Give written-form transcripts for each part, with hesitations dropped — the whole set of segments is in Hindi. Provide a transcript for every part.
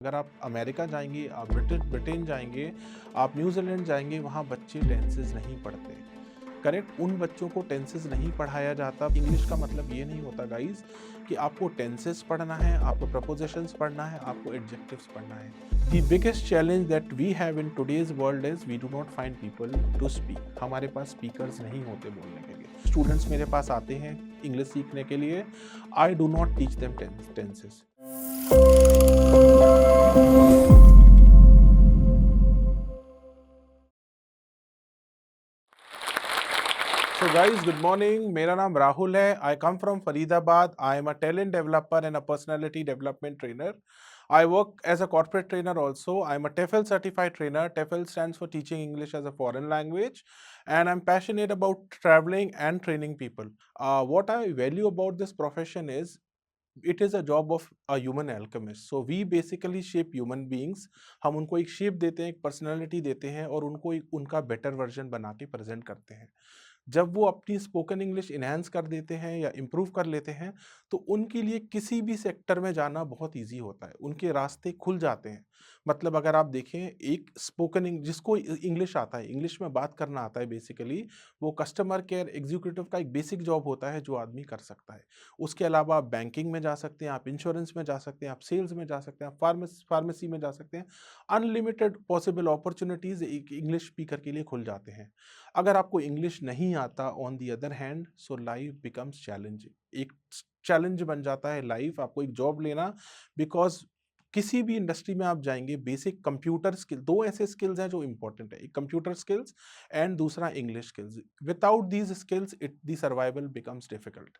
अगर आप अमेरिका जाएंगे, आप ब्रिटेन जाएंगे, आप न्यूजीलैंड जाएंगे, वहाँ बच्चे टेंसेस नहीं पढ़ते। करेक्ट, उन बच्चों को टेंसेस नहीं पढ़ाया जाता। इंग्लिश का मतलब ये नहीं होता गाइस कि आपको टेंसेस पढ़ना है, आपको प्रपोजिशंस पढ़ना है, आपको एडजेक्टिव्स पढ़ना है। The biggest challenge that we have in today's world is we do not find people to speak. हमारे पास स्पीकर्स नहीं होते बोलने के लिए। स्टूडेंट्स मेरे पास आते हैं इंग्लिश सीखने के लिए, I do not teach them tenses. So guys, good morning. मेरा नाम राहुल है. I come from Faridabad. I am a talent developer and a personality development trainer. I work as a corporate trainer also. I am a TEFL certified trainer. TEFL stands for Teaching English as a Foreign Language. And I'm passionate about traveling and training people. What I value about this profession is it is a job of a human alchemist. So we basically shape human beings. हम उनको एक शेप देते हैं, एक पर्सनालिटी देते हैं और उनको एक उनका बेटर वर्जन बना के प्रेजेंट करते हैं। जब वो अपनी स्पोकन इंग्लिश इन्हांस कर देते हैं या इम्प्रूव कर लेते हैं, तो उनके लिए किसी भी सेक्टर में जाना बहुत ईजी होता है, उनके रास्ते खुल जाते हैं। मतलब अगर आप देखें, एक जिसको इंग्लिश आता है, इंग्लिश में बात करना आता है बेसिकली, वो कस्टमर केयर एग्जीक्यूटिव का एक बेसिक जॉब होता है जो आदमी कर सकता है। उसके अलावा आप बैंकिंग में जा सकते हैं, आप इंश्योरेंस में जा सकते हैं, आप सेल्स में जा सकते हैं, आप फार्मेसी में जा सकते हैं। अनलिमिटेड पॉसिबल अपॉर्चुनिटीज़ एक इंग्लिश स्पीकर के लिए खुल जाते हैं। अगर आपको इंग्लिश नहीं आता on the other hand, so life becomes challenging. एक चैलेंज बन जाता है लाइफ, आपको एक जॉब लेना, बिकॉज किसी भी इंडस्ट्री में आप जाएंगे, बेसिक कंप्यूटर स्किल, दो ऐसे स्किल्स हैं जो इंपॉर्टेंट है, एक कंप्यूटर स्किल्स एंड दूसरा English skills. Without these skills it the survival becomes difficult.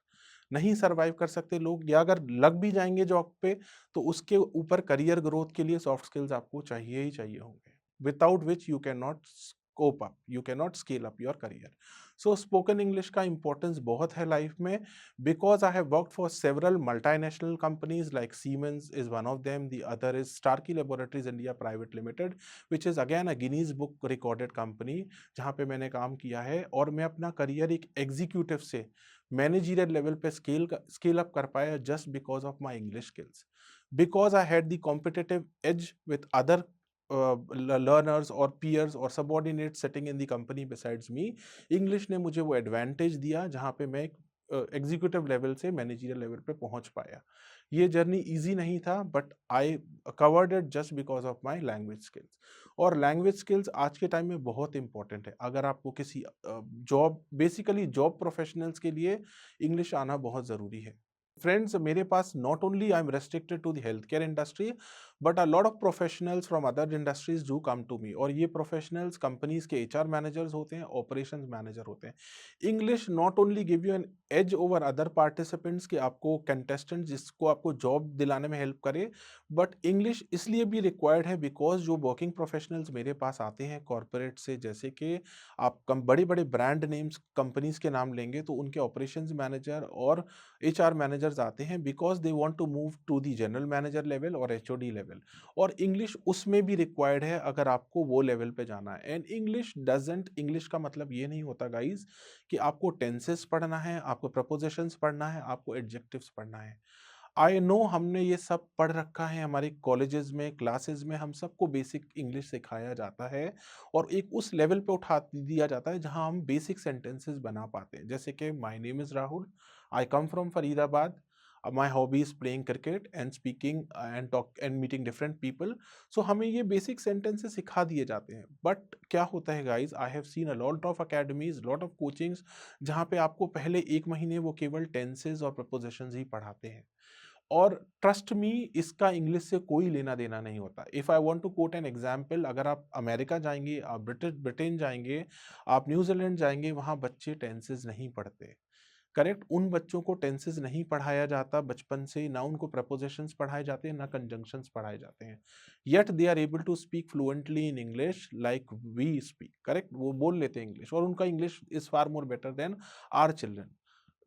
नहीं सर्वाइव कर सकते लोग, या अगर लग भी जाएंगे जॉब पे, तो उसके ऊपर करियर ग्रोथ के लिए सॉफ्ट स्किल्स आपको चाहिए ही चाहिए होंगे, without which you can not scope up, you can not scale up your career. So spoken English का इंपॉर्टेंस बहुत है लाइफ में, because I have worked for several multinational companies like Siemens is one of them, the other is Starkey Laboratories India Private Limited, which is again a Guinness Book recorded company, जहाँ पे मैंने काम किया है और मैं अपना करियर एक एग्जीक्यूटिव से मैनेजरियल लेवल पे स्केल अप कर पाया just because of my English skills, because I had the competitive as with other learners or peers or subordinates sitting in the company besides me. English ने मुझे वो एडवांटेज दिया जहाँ पे मैं एग्जीक्यूटिव लेवल से मैनेजरियल लेवल पे पहुंच पाया। ये जर्नी इजी नहीं था, but I covered it just because of my language skills. और लैंग्वेज स्किल्स आज के टाइम में बहुत इंपॉर्टेंट है। अगर आपको किसी जॉब, बेसिकली जॉब प्रोफेशनल्स के लिए इंग्लिश आना बहुत ज़रूरी है। फ्रेंड्स, मेरे पास not only I am restricted to the health care industry, but a lot of professionals from other industries do come to me. और ये प्रोफेशनल्स कंपनीज के एचआर मैनेजर्स होते हैं, ऑपरेशंस मैनेजर होते हैं। English not only give you an edge over other participants कि आपको कंटेस्टेंट जिसको आपको जॉब दिलाने में हेल्प करे, बट इंग्लिश इसलिए भी रिक्वायर्ड है बिकॉज जो वर्किंग प्रोफेशनल्स मेरे पास आते हैं कॉरपोरेट से, जैसे कि आप बड़े बड़े ब्रांड नेम्स कंपनीज के नाम लेंगे, तो उनके ऑपरेशंस मैनेजर और एचआर मैनेजर्स आते हैं because they want to move to the general manager level और एचओडी लेवल। और इंग्लिश उसमें भी रिक्वायर्ड है अगर आपको वो लेवल पे जाना है। एंड इंग्लिश का मतलब ये नहीं होता गाइज कि आपको टेंसेस पढ़ना है, आपको प्रपोजिशंस पढ़ना है, आपको एडजेक्टिव्स पढ़ना है। आई नो हमने ये सब पढ़ रखा है, हमारे कॉलेजेस में, क्लासेस में हम सबको बेसिक इंग्लिश सिखाया जाता है और एक उस लेवल पे उठा दिया जाता है जहां हम बेसिक सेंटेंसेस बना पाते हैं। जैसे कि my name is Rahul, I come from Faridabad, my hobby is playing cricket and speaking and talk and meeting different people. So हमें ये बेसिक सेंटेंसेस सिखा दिए जाते हैं। बट क्या होता है guys, I have seen a lot of academies, lot of coachings, जहाँ पे आपको पहले 1 महीने वो केवल टेंसेज और प्रपोजिशंस ही पढ़ाते हैं। और ट्रस्ट मी, इसका इंग्लिश से कोई लेना देना नहीं होता। If I want to quote an example, अगर आप अमेरिका जाएंगे, आप ब्रिटेन जाएंगे, आप न्यूजीलैंड जाएंगे, वहाँ बच्चे टेंसेस नहीं पढ़ते। करेक्ट, उन बच्चों को टेंसेस नहीं पढ़ाया जाता बचपन से, ना उनको प्रपोजिशंस पढ़ाए जाते हैं, ना कंजंक्शंस पढ़ाए जाते हैं। Yet they are able to speak fluently in English like we speak. Correct, वो बोल लेते हैं इंग्लिश और उनका English is far more better than our children.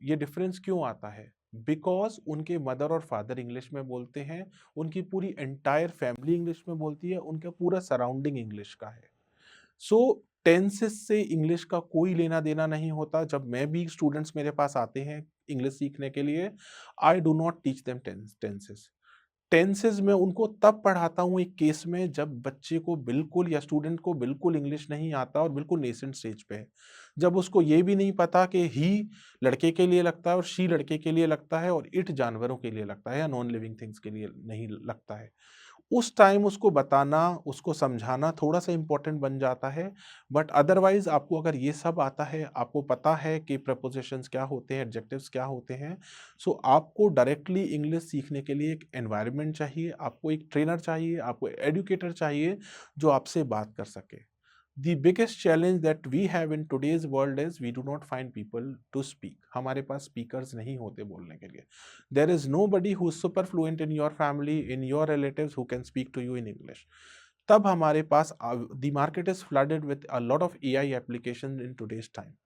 ये डिफरेंस क्यों आता है? बिकॉज उनके मदर और फादर इंग्लिश में बोलते हैं, उनकी पूरी एंटायर फैमिली इंग्लिश में बोलती है, उनका पूरा सराउंडिंग इंग्लिश का है। सो टेंसेस से इंग्लिश का कोई लेना देना नहीं होता। जब मैं भी, स्टूडेंट्स मेरे पास आते हैं इंग्लिश सीखने के लिए, I do not teach them tenses. Tenses मैं उनको तब पढ़ाता हूँ एक केस में जब बच्चे को बिल्कुल या स्टूडेंट को बिल्कुल इंग्लिश नहीं आता और बिल्कुल नेसेंट स्टेज पे है। जब उसको ये भी नहीं पता कि ही लड़के के लिए लगता है और शी लड़के के लिए लगता है और इट जानवरों के लिए लगता है या नॉन लिविंग थिंग्स के लिए नहीं लगता है। उस टाइम उसको बताना, उसको समझाना थोड़ा-सा इम्पोर्टेंट बन जाता है। बट अदरवाइज़ आपको अगर ये सब आता है, आपको पता है कि प्रीपोज़िशंस क्या होते हैं, एडजेक्टिव्स क्या होते हैं, सो आपको डायरेक्टली इंग्लिश सीखने के लिए एक एनवायरनमेंट चाहिए, आपको एक ट्रेनर चाहिए, आपको एजुकेटर चाहिए, जो आपसे बात कर सके। The biggest challenge that we have in today's world is we do not find people to speak. हमारे पास speakers नहीं होते बोलने के लिए. There is nobody who is super fluent in your family, in your relatives who can speak to you in English. तब हमारे पास the market is flooded with a lot of AI applications in today's time.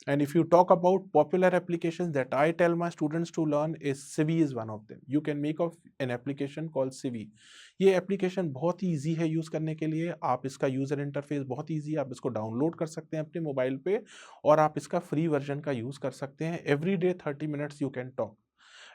And if you talk about popular applications that I tell my students to learn is Civi is one of them. You can make of an application called Civi. ये एप्लीकेशन बहुत ही ईजी है यूज़ करने के लिए। आप इसका यूज़र इंटरफेस बहुत ईजी है, आप इसको डाउनलोड कर सकते हैं अपने मोबाइल पे और आप इसका फ्री वर्जन का यूज़ कर सकते हैं। Every day 30 minutes you can talk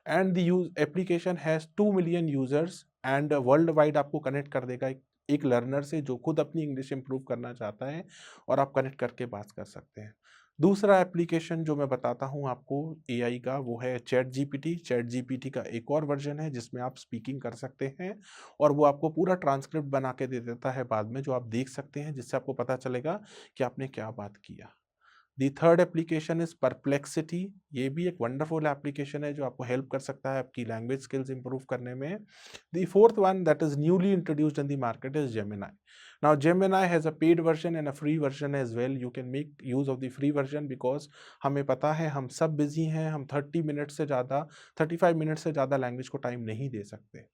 and the use application has 2 million users and world wide आपको कनेक्ट कर देगा एक लर्नर से जो खुद अपनी इंग्लिश इंप्रूव करना चाहता है और आप कनेक्ट करके बात कर सकते हैं। दूसरा एप्लीकेशन जो मैं बताता हूँ आपको एआई का वो है चैट जीपीटी। चैट जीपीटी का एक और वर्जन है जिसमें आप स्पीकिंग कर सकते हैं और वो आपको पूरा ट्रांसक्रिप्ट बना के दे देता है बाद में जो आप देख सकते हैं जिससे आपको पता चलेगा कि आपने क्या बात किया। दी थर्ड एप्लीकेशन इज परप्लेक्सिटी। ये भी एक वंडरफुल एप्लीकेशन है जो आपको हेल्प कर सकता है आपकी लैंग्वेज स्किल्स इंप्रूव करने में। The fourth one that is newly introduced in the market is Gemini. Now Gemini has a paid version and a free version as well. You can make use of the free version because हमें पता है हम सब बिजी हैं, हम 30 मिनट से ज़्यादा 35 मिनट से ज़्यादा लैंग्वेज को टाइम नहीं दे सकते।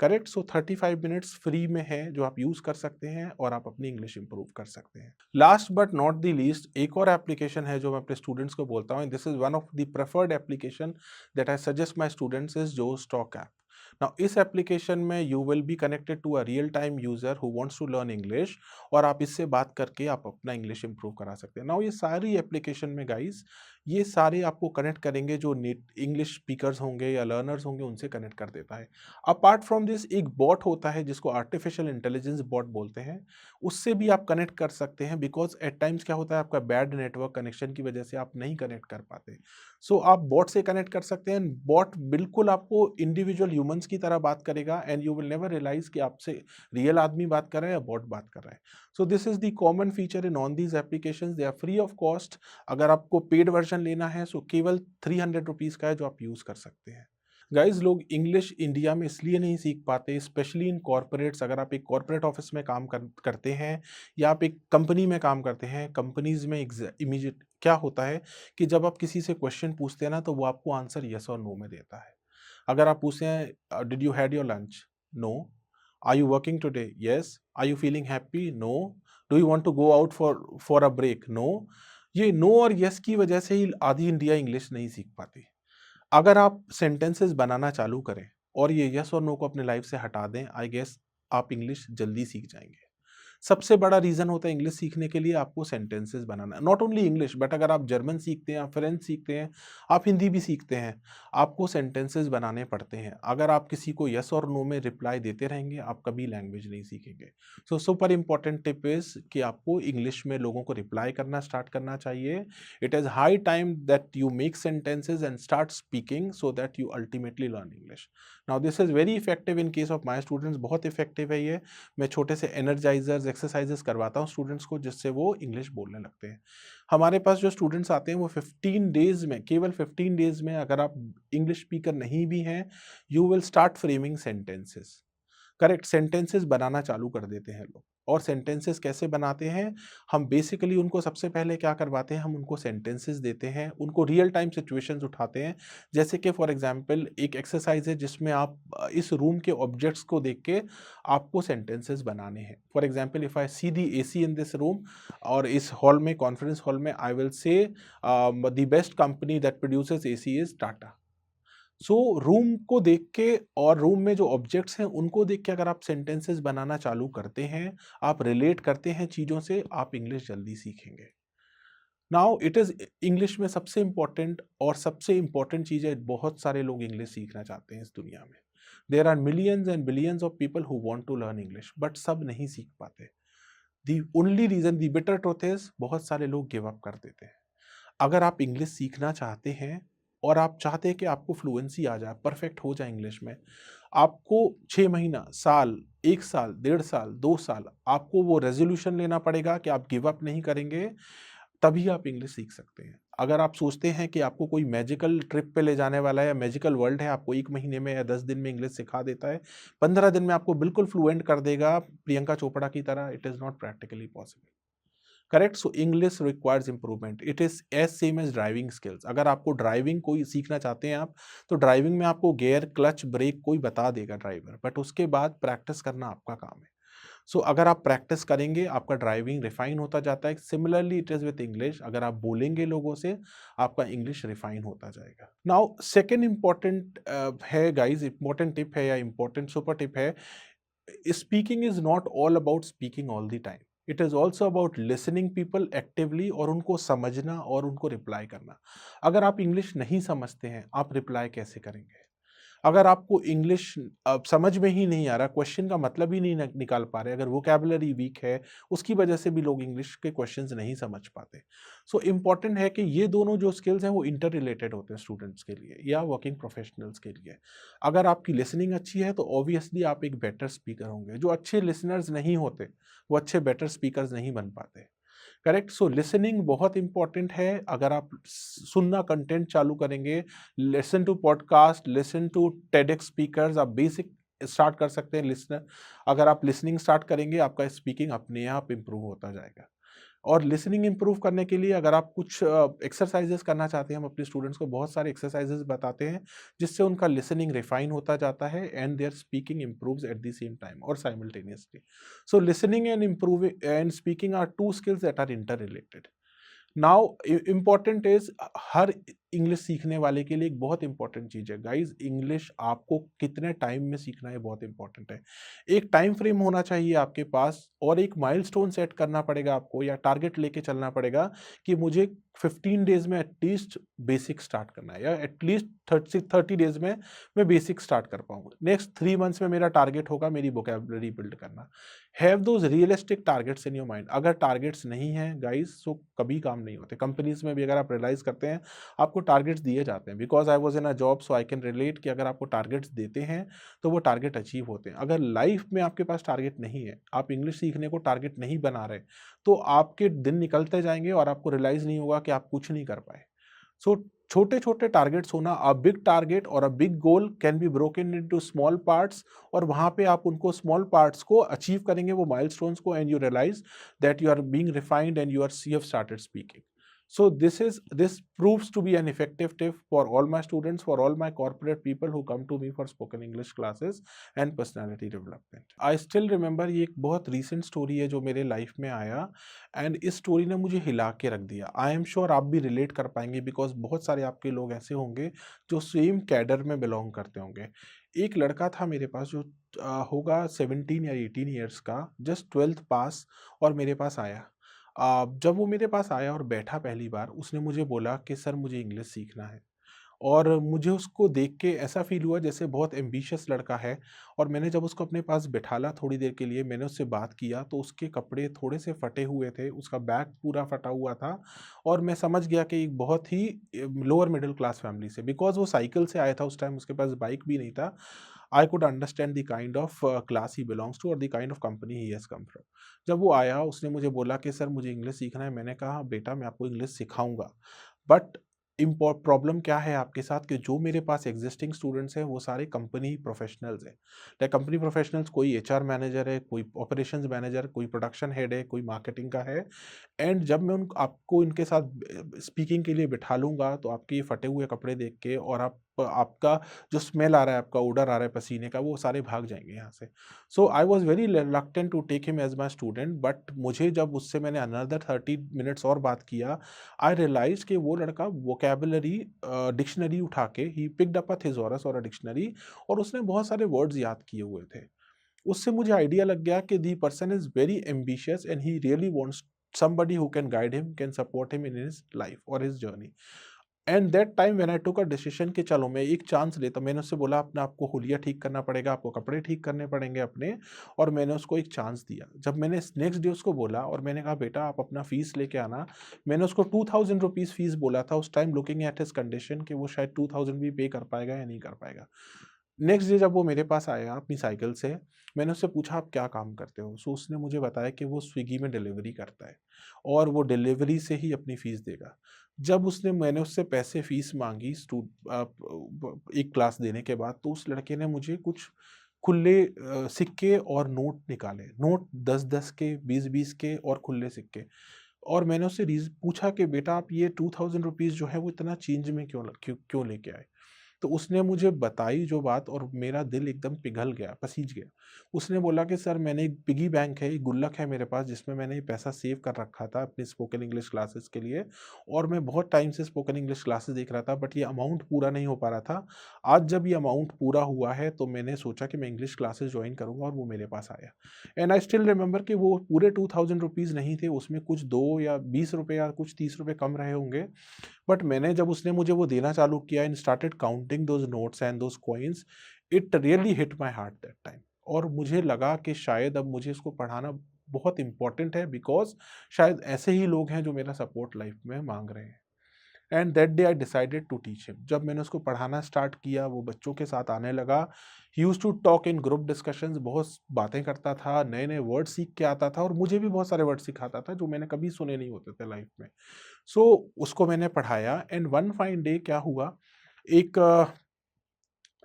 करेक्ट। सो 35 मिनट्स फ्री में है जो आप यूज़ कर सकते हैं और आप अपनी इंग्लिश इंप्रूव कर सकते हैं। Last but not the least एक और एप्लीकेशन है जो मैं अपने स्टूडेंट्स को बोलता हूँ, this is one of the preferred application that I suggest my students is जो स्टॉक ऐप। नाउ इस एप्लीकेशन में you will be connected to a real time user who wants to learn English और आप इससे बात करके आप अपना इंग्लिश इंप्रूव करा सकते हैं। नाउ ये सारी एप्लीकेशन में गाइस ये सारे आपको कनेक्ट करेंगे जो नेट इंग्लिश स्पीकर्स होंगे या लर्नर्स होंगे उनसे कनेक्ट कर देता है। अपार्ट फ्रॉम दिस एक बॉट होता है जिसको आर्टिफिशियल इंटेलिजेंस बॉट बोलते हैं, उससे भी आप कनेक्ट कर सकते हैं बिकॉज एट टाइम्स क्या होता है आपका बैड नेटवर्क कनेक्शन की वजह से आप नहीं कनेक्ट कर पाते। सो आप बॉट से कनेक्ट कर सकते हैं। बॉट बिल्कुल आपको इंडिविजुअल ह्यूमंस की तरह बात करेगा and you will never realise कि आपसे रियल आदमी बात कर रहा है या बॉट बात कर रहा है। So this is the common feature in on these applications, they are free of cost. अगर आपको पेड वर्जन लेना है सो केवल 300 रुपीज़ का है जो आप यूज़ कर सकते हैं। गाइज लोग इंग्लिश इंडिया में इसलिए नहीं सीख पाते स्पेशली इन कॉरपोरेट्स। अगर आप एक कॉरपोरेट ऑफिस में काम करते हैं या आप एक कंपनी में काम करते हैं, कंपनीज में इमीडिएट क्या होता है कि जब आप किसी से क्वेश्चन पूछते हैं ना तो वो आपको आंसर यस और नो में देता है। अगर आप पूछते हैं did you had your lunch, no. Are you working today, yes. Are you feeling happy, no. Do you want to go out for a break, no. ये नो और यस की वजह से ही आधी इंडिया इंग्लिश नहीं सीख पाती। अगर आप सेंटेंसेस बनाना चालू करें और ये यस और नो को अपने लाइफ से हटा दें, आई गेस आप इंग्लिश जल्दी सीख जाएंगे। सबसे बड़ा रीज़न होता है इंग्लिश सीखने के लिए आपको sentences banana. Not only English but अगर आप जर्मन सीखते हैं, आप फ्रेंच सीखते हैं, आप हिंदी भी सीखते हैं, आपको सेंटेंसेस बनाने पड़ते हैं। अगर आप किसी को यस और नो में रिप्लाई देते रहेंगे, आप कभी लैंग्वेज नहीं सीखेंगे। So super important tip is कि आपको इंग्लिश में लोगों को रिप्लाई करना स्टार्ट करना चाहिए। It is high time that you make sentences and start speaking so that you ultimately learn English. Now this is very effective in case of my students. बहुत इफेक्टिव है ये। मैं छोटे से एनर्जाइजर्स एक्सरसाइजेस करवाता हूँ स्टूडेंट्स को जिससे वो इंग्लिश बोलने लगते हैं। हमारे पास जो स्टूडेंट्स आते हैं वो 15 डेज में, केवल 15 डेज में अगर आप इंग्लिश स्पीकर नहीं भी हैं, you will start framing sentences. Correct, sentences बनाना चालू कर देते हैं लोग। और सेंटेंसेस कैसे बनाते हैं, हम बेसिकली उनको सबसे पहले क्या करवाते हैं, हम उनको सेंटेंसेस देते हैं, उनको रियल टाइम सिचुएशंस उठाते हैं। जैसे कि फॉर एग्जांपल एक एक्सरसाइज है जिसमें आप इस रूम के ऑब्जेक्ट्स को देख के आपको सेंटेंसेस बनाने हैं। For example if I see the AC in this room, और इस हॉल में, कॉन्फ्रेंस हॉल में, I will say the best company that produces AC is Tata. So room को देख के और रूम में जो ऑब्जेक्ट्स हैं उनको देख के अगर आप सेंटेंसेस बनाना चालू करते हैं, आप रिलेट करते हैं चीज़ों से, आप इंग्लिश जल्दी सीखेंगे। नाउ इट इज़ इंग्लिश में सबसे इम्पोर्टेंट चीज़ है, बहुत सारे लोग इंग्लिश सीखना चाहते हैं इस दुनिया में। There are millions and billions of people who want to learn English, but सब नहीं सीख पाते। The only reason, the bitter truth is, बहुत सारे लोग गिव अप कर देते हैं। अगर आप इंग्लिश सीखना चाहते हैं और आप चाहते हैं कि आपको फ्लुएंसी आ जाए, परफेक्ट हो जाए इंग्लिश में, आपको 6 महीना, साल, 1 साल, 1.5 साल, 2 साल, आपको वो रेज़ोल्यूशन लेना पड़ेगा कि आप गिव अप नहीं करेंगे, तभी आप इंग्लिश सीख सकते हैं। अगर आप सोचते हैं कि आपको कोई मैजिकल ट्रिप पे ले जाने वाला है या मैजिकल वर्ल्ड है, आपको 1 महीने में या 10 दिन में इंग्लिश सिखा देता है, 15 दिन में आपको बिल्कुल फ्लुएंट कर देगा प्रियंका चोपड़ा की तरह, it is not practically possible. Correct? So English requires improvement, it is as same as driving skills. अगर आपको ड्राइविंग कोई सीखना चाहते हैं आप, तो ड्राइविंग में आपको गियर, क्लच, ब्रेक कोई बता देगा ड्राइवर, बट उसके बाद प्रैक्टिस करना आपका काम है। सो अगर आप प्रैक्टिस करेंगे, आपका ड्राइविंग रिफाइन होता जाता है। Similarly it is with English, अगर आप बोलेंगे लोगों से, आपका इंग्लिश रिफाइन होता जाएगा। नाउ सेकेंड इंपॉर्टेंट है गाइज, इंपॉर्टेंट टिप है या इंपॉर्टेंट सुपर टिप है, speaking is not all about speaking all the time, it is also about listening people actively और उनको समझना और उनको रिप्लाई करना। अगर आप इंग्लिश नहीं समझते हैं, आप रिप्लाई कैसे करेंगे? अगर आपको इंग्लिश समझ में ही नहीं आ रहा, क्वेश्चन का मतलब ही नहीं निकाल पा रहे, अगर वोकैबुलरी वीक है, उसकी वजह से भी लोग इंग्लिश के क्वेश्चंस नहीं समझ पाते। सो इम्पॉर्टेंट है कि ये दोनों जो स्किल्स हैं वो इंटर रिलेटेड होते हैं स्टूडेंट्स के लिए या वर्किंग प्रोफेशनल्स के लिए। अगर आपकी लिसनिंग अच्छी है तो ऑब्वियसली आप एक बेटर स्पीकर होंगे। जो अच्छे लिसनर्स नहीं होते, वो अच्छे बेटर स्पीकर्स नहीं बन पाते। करेक्ट? सो लिसनिंग बहुत इंपॉर्टेंट है। अगर आप सुनना कंटेंट चालू करेंगे, listen to podcast, listen to TEDx speakers, आप बेसिक स्टार्ट कर सकते हैं लिसनर। अगर आप लिसनिंग स्टार्ट करेंगे, आपका स्पीकिंग अपने आप इंप्रूव होता जाएगा। और लिसनिंग इंप्रूव करने के लिए अगर आप कुछ एक्सरसाइजेस करना चाहते हैं, हम अपने स्टूडेंट्स को बहुत सारे एक्सरसाइजेस बताते हैं, जिससे उनका लिसनिंग रिफाइन होता जाता है and their speaking improves at the same time और simultaneously. So listening and improving and speaking are two skills that are interrelated. Now important is, हर इंग्लिश सीखने वाले के लिए एक बहुत इंपॉर्टेंट चीज है गाइज, इंग्लिश आपको कितने टाइम में सीखना है बहुत इंपॉर्टेंट है। एक टाइम फ्रेम होना चाहिए आपके पास और एक माइलस्टोन सेट करना पड़ेगा आपको, या टारगेट लेके चलना पड़ेगा कि मुझे 15 डेज में एटलीस्ट बेसिक स्टार्ट करना है, या एटलीस्ट 30 डेज में मैं बेसिक स्टार्ट कर पाऊंगा। नेक्स्ट 3 मंथ्स में मेरा टारगेट होगा मेरी वोकैबुलरी बिल्ड करना। Have those realistic targets in your mind. अगर टारगेट्स नहीं है गाइज, सो कभी काम नहीं होते। कंपनीज में भी अगर आप रियलाइज करते हैं, आपको टारगेट्स दिए जाते हैं, because I was in a job so I can relate, कि अगर आपको टारगेट्स देते हैं तो वो टारगेट अचीव होते हैं। अगर लाइफ में आपके पास टारगेट नहीं है, आप इंग्लिश सीखने को टारगेट नहीं बना रहे, तो आपके दिन निकलते जाएंगे और आपको रियलाइज नहीं होगा कि आप कुछ नहीं कर पाए। सो छोटे छोटे टारगेट्स होना, अ बिग टारगेट और a big goal can be broken into small parts, और वहां पे आप उनको स्मॉल पार्ट्स को अचीव करेंगे, वो माइलस्टोन्स को, and you realise that you are being refined and you have started speaking. So this proves to be an effective tip for all my students, for all my corporate people who come to me for spoken English classes and personality development. I still remember, ये एक बहुत recent story है जो मेरे लाइफ में आया, एंड इस स्टोरी ने मुझे हिला के रख दिया। आई एम श्योर आप भी रिलेट कर पाएंगे, बिकॉज बहुत सारे आपके लोग ऐसे होंगे जो सेम कैडर में बिलोंग करते होंगे। एक लड़का था मेरे पास जो होगा 17 या 18 ईयर्स का, जस्ट 12th पास, और मेरे पास आया। जब वो मेरे पास आया और बैठा पहली बार, उसने मुझे बोला कि सर मुझे इंग्लिश सीखना है। और मुझे उसको देख के ऐसा फ़ील हुआ जैसे बहुत एम्बिशियस लड़का है। और मैंने जब उसको अपने पास बिठाला थोड़ी देर के लिए, मैंने उससे बात किया, तो उसके कपड़े थोड़े से फटे हुए थे, उसका बैग पूरा फटा हुआ था, और मैं समझ गया कि एक बहुत ही लोअर मिडल क्लास फैमिली से, बिकॉज़ वो साइकिल से आया था, उस टाइम उसके पास बाइक भी नहीं था। I could understand the kind of class he belongs to और the kind of company he has come from. जब वो आया, उसने मुझे बोला कि सर मुझे इंग्लिश सीखना है। मैंने कहा बेटा मैं आपको इंग्लिश सिखाऊँगा, बट प्रॉब्लम क्या है आपके साथ कि जो मेरे पास एग्जिस्टिंग स्टूडेंट्स हैं वो सारे कंपनी प्रोफेशनल्स हैं। लाइक कंपनी प्रोफेशनल्स, कोई एचआर मैनेजर है, कोई ऑपरेशंस मैनेजर, कोई प्रोडक्शन हेड है, कोई मार्केटिंग का है। एंड जब मैं उन आपको इनके साथ स्पीकिंग के लिए बिठा लूँगा, तो आपके ये फटे हुए कपड़े देख के और आपका जो स्मेल आ रहा है, आपका ओडर आ रहा है पसीने का, वो सारे भाग जाएँगे यहाँ से। So I was very reluctant to take him as my student, but मुझे जब उससे मैंने अनदर 30 मिनट्स और बात किया, आई रियलाइज़ कि वो लड़का वोकैबुलरी डिक्शनरी उठा के, he picked up a thesaurus और अ डिक्शनरी, और उसने बहुत सारे वर्ड्स याद किए हुए थे। उससे मुझे आइडिया लग गया कि the person is very ambitious and he really wants somebody who can guide him, can support him in his life or his journey. And that time when I took a decision कि चलो मैं एक चांस लेता, मैंने उससे बोला अपना आपको हुलिया ठीक करना पड़ेगा, आपको कपड़े ठीक करने पड़ेंगे अपने, और मैंने उसको एक चांस दिया। जब मैंने नेक्स्ट डे उसको बोला और मैंने कहा बेटा आप अपना फीस लेके आना, मैंने उसको 2000 रुपीज़ फीस बोला था उस time, looking at his condition कि वो शायद 2000 भी पे कर पाएगा या नहीं कर पाएगा। नेक्स्ट डे जब वो मेरे पास आया अपनी साइकिल से, मैंने उससे पूछा आप क्या काम करते हो? सो उसने मुझे बताया कि वो स्विगी में डिलीवरी करता है और वो डिलीवरी से ही अपनी फ़ीस देगा। जब मैंने उससे पैसे फ़ीस माँगी एक क्लास देने के बाद, तो उस लड़के ने मुझे कुछ खुले सिक्के और नोट निकाले। नोट 10-10 के, 20-20 के और खुले सिक्के। और मैंने उससे पूछा कि बेटा आप ये 2000 रुपीज़ जो है वो इतना चेंज में क्यों लेके आए? तो उसने मुझे बताई जो बात, और मेरा दिल एकदम पिघल गया, पसीज गया। उसने बोला कि सर मैंने एक पिगी बैंक है, एक गुल्लक है मेरे पास जिसमें मैंने ये पैसा सेव कर रखा था अपनी स्पोकन इंग्लिश क्लासेस के लिए, और मैं बहुत टाइम से स्पोकन इंग्लिश क्लासेस देख रहा था बट ये अमाउंट पूरा नहीं हो पा रहा था। आज जब ये अमाउंट पूरा हुआ है तो मैंने सोचा कि मैं इंग्लिश क्लासेस ज्वाइन करूँगा, और वो मेरे पास आया। एंड आई स्टिल रिमेंबर कि वो पूरे 2000 रुपीज़ नहीं थे, उसमें कुछ 2 या 20 रुपए या कुछ 30 रुपए कम रहे होंगे। बट मैंने जब उसने मुझे वो देना चालू किया and started counting those notes and those coins, it really hit my heart that time. और मुझे लगा कि शायद अब मुझे इसको पढ़ाना बहुत इंपॉर्टेंट है, बिकॉज शायद ऐसे ही लोग हैं जो मेरा सपोर्ट लाइफ में मांग रहे हैं। And that day I decided to teach him. जब मैंने उसको पढ़ाना स्टार्ट किया, वो बच्चों के साथ आने लगा। He used to talk in group discussions, बहुत बातें करता था, नए नए वर्ड सीख के आता था, और मुझे भी बहुत सारे वर्ड सिखाता था जो मैंने कभी सुने नहीं होते थे लाइफ में। सो उसको मैंने पढ़ाया, एंड वन फाइन डे क्या हुआ, एक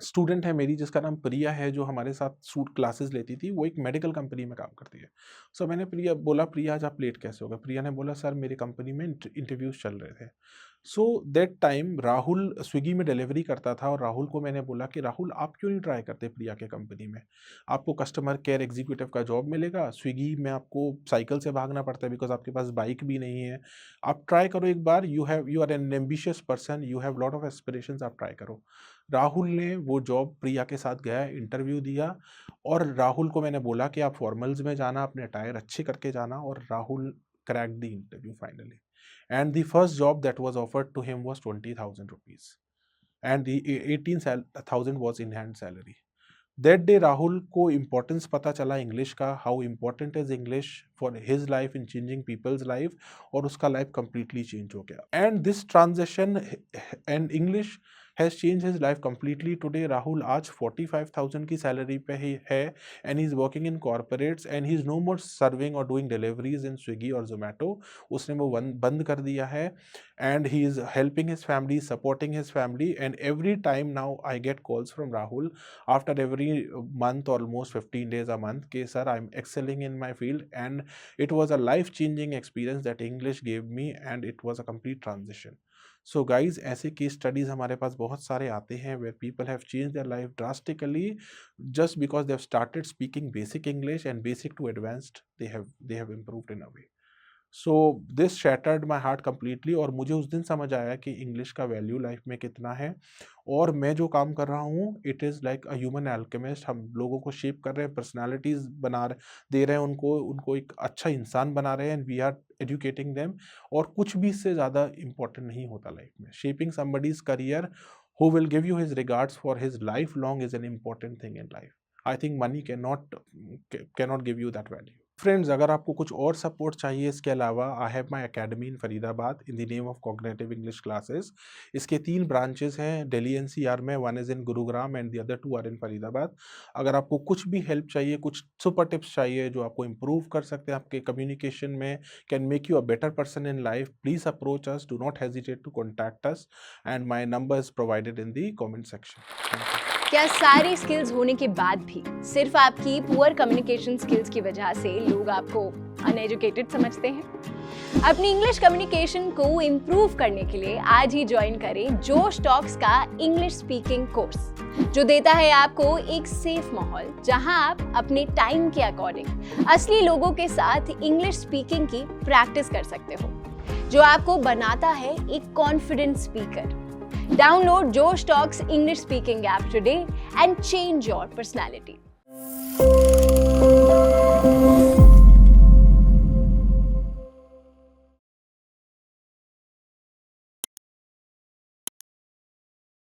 स्टूडेंट है मेरी जिसका नाम प्रिया है, जो हमारे साथ सूट क्लासेस लेती थी, वो एक मेडिकल कंपनी में काम करती है। सो मैंने प्रिया आज आप लेट कैसे हो गए? प्रिया ने बोला सर मेरी कंपनी में इंटरव्यूज चल रहे थे। So that time Rahul Swiggy में डिलीवरी करता था, और राहुल को मैंने बोला कि राहुल आप क्यों नहीं ट्राई करते प्रिया के कंपनी में? आपको कस्टमर केयर एग्जीक्यूटिव का जॉब मिलेगा, स्विगी में आपको साइकिल से भागना पड़ता है बिकॉज आपके पास बाइक भी नहीं है। आप ट्राई करो एक बार, you are an ambitious person, you have lot of aspirations, आप ट्राई करो। राहुल ने वो जॉब प्रिया के साथ गया, इंटरव्यू दिया, और राहुल को मैंने बोला कि आप फॉर्मल्स में जाना, अपने अटायर अच्छे करके जाना, और Rahul cracked the interview finally. And the first job that was offered to him was 20,000 rupees, and the 18,000 was in hand salary. That day Rahul को इम्पोर्टेंस पता चला इंग्लिश का, how important is English for his life in changing people's life, और उसका लाइफ कंप्लीटली चेंज हो गया। And this transition and English has change his life completely. Today Rahul आज 45,000 की सैलरी पे ही है, and he is working in corporates, and he is no more serving और डूइंग डिलीवरीज इन स्विगी और जोमेटो। उसने वो बंद कर दिया है, and he is helping his family, supporting his family, and every time now I get calls from Rahul after every month, almost 15 days a month, कि sir I'm excelling in my field, and it was a life changing experience that English gave me, and it was a complete transition. So guys, ऐसे केस स्टडीज हमारे पास बहुत सारे आते हैं where people have changed their life drastically just because they have started speaking basic English, and basic to advanced they have improved in a way. So this shattered my heart completely, और मुझे उस दिन समझ आया कि इंग्लिश का वैल्यू लाइफ में कितना है, और मैं जो काम कर रहा हूँ it is like a human alchemist. हम लोगों को शेप कर रहे हैं, पर्सनालिटीज़ दे रहे हैं, उनको एक अच्छा इंसान बना रहे हैं, and we are educating them. और कुछ भी इससे ज़्यादा इम्पोर्टेंट नहीं होता लाइफ में। Shaping somebody's career who will give you his regards for his life long is an important thing in life. I think money can not give you that value. Friends, अगर आपको कुछ और सपोर्ट चाहिए इसके अलावा, I have my academy in Faridabad in the name of cognitive English classes. इसके 3 ब्रांचेस हैं दिल्ली एनसीआर में, one is in Gurugram and the other 2 are in Faridabad. अगर आपको कुछ भी हेल्प चाहिए, कुछ सुपर टिप्स चाहिए जो आपको इम्प्रूव कर सकते हैं आपके कम्युनिकेशन में, can make you a better person in life, please approach us, do not hesitate to contact us, and my number is provided in the comment section. क्या सारी स्किल्स होने के बाद भी सिर्फ आपकी पुअर कम्युनिकेशन स्किल्स की वजह से लोग आपको अनएजुकेटेड समझते हैं? अपनी इंग्लिश कम्युनिकेशन को इम्प्रूव करने के लिए आज ही ज्वाइन करें जोश टॉक्स का इंग्लिश स्पीकिंग कोर्स, जो देता है आपको एक सेफ माहौल जहां आप अपने टाइम के अकॉर्डिंग असली लोगों के साथ इंग्लिश स्पीकिंग की प्रैक्टिस कर सकते हो, जो आपको बनाता है एक confident speaker. Download Josh Talks English Speaking app today and change your personality.